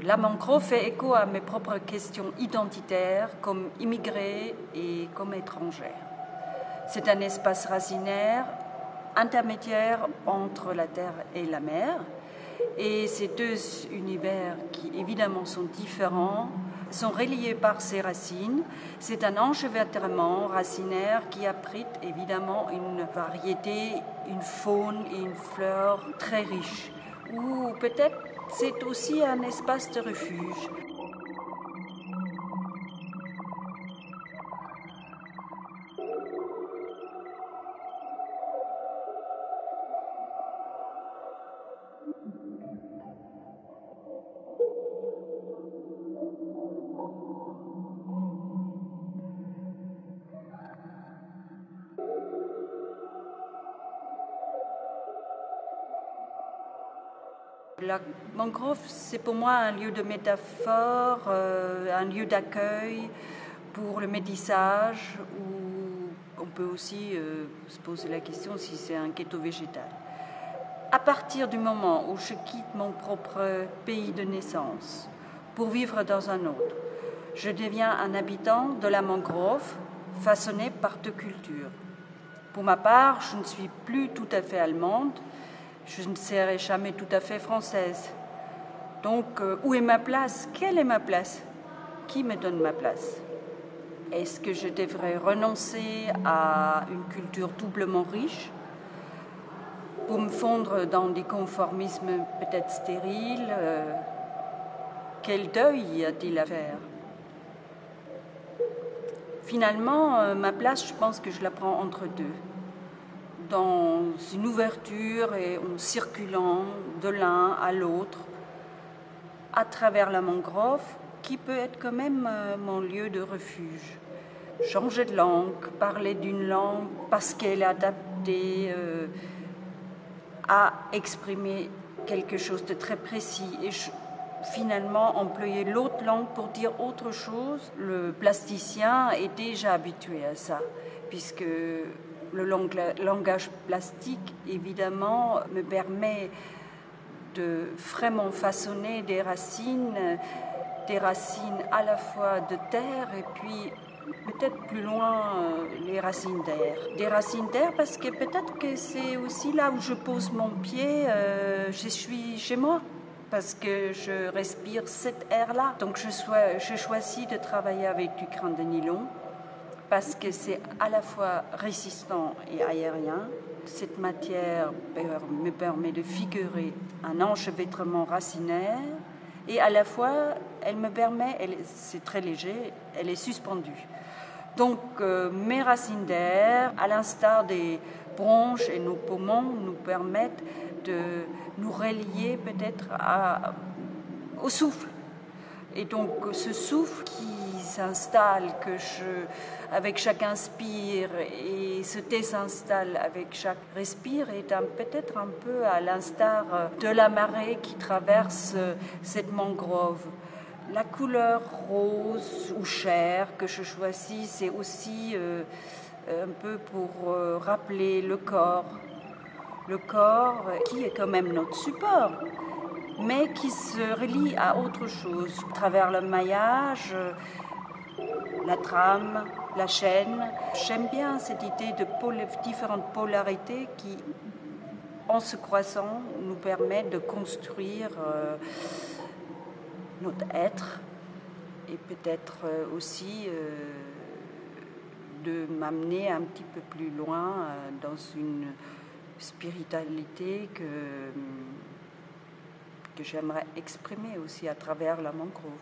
La mangrove fait écho à mes propres questions identitaires comme immigrée et comme étrangère. C'est un espace racinaire, intermédiaire entre la terre et la mer. Et ces deux univers qui évidemment sont différents, sont reliés par ses racines. C'est un enchevêtrement racinaire qui abrite évidemment une variété, une faune et une flore très riche. Ou peut-être c'est aussi un espace de refuge. La mangrove, c'est pour moi un lieu de métaphore, un lieu d'accueil pour le métissage, où on peut aussi se poser la question si c'est un ghetto végétal. À partir du moment où je quitte mon propre pays de naissance pour vivre dans un autre, je deviens un habitant de la mangrove façonné par deux cultures. Pour ma part, je ne suis plus tout à fait allemande, je ne serai jamais tout à fait française. Donc, où est ma place? Quelle est ma place? Qui me donne ma place? Est-ce que je devrais renoncer à une culture doublement riche pour me fondre dans des conformismes peut-être stériles? Quel deuil y a-t-il à faire? Finalement, ma place, je pense que je la prends entre deux. Dans une ouverture et en circulant de l'un à l'autre, à travers la mangrove, qui peut être quand même mon lieu de refuge. Changer de langue, parler d'une langue parce qu'elle est adaptée à exprimer quelque chose de très précis et finalement employer l'autre langue pour dire autre chose. Le plasticien est déjà habitué à ça, puisque le langage plastique, évidemment, me permet de vraiment façonner des racines à la fois de terre et puis peut-être plus loin les racines d'air. Des racines d'air parce que peut-être que c'est aussi là où je pose mon pied, je suis chez moi. Parce que je respire cet air-là. Donc je choisis de travailler avec du crin de nylon parce que c'est à la fois résistant et aérien. Cette matière me permet de figurer un enchevêtrement racinaire et à la fois elle me permet, c'est très léger, elle est suspendue. Donc mes racines d'air, à l'instar des bronches et nos poumons, nous permettent de nous relier peut-être au souffle. Et donc ce souffle qui s'installe, avec chaque inspire et se désinstalle avec chaque respire, est peut-être un peu à l'instar de la marée qui traverse cette mangrove. La couleur rose ou chair que je choisis, c'est aussi un peu pour rappeler le corps qui est quand même notre support, mais qui se relie à autre chose, à travers le maillage, la trame, la chaîne. J'aime bien cette idée de différentes polarités qui, en se croisant, nous permettent de construire notre être et peut-être aussi de m'amener un petit peu plus loin dans une spiritualité que j'aimerais exprimer aussi à travers la mangrove.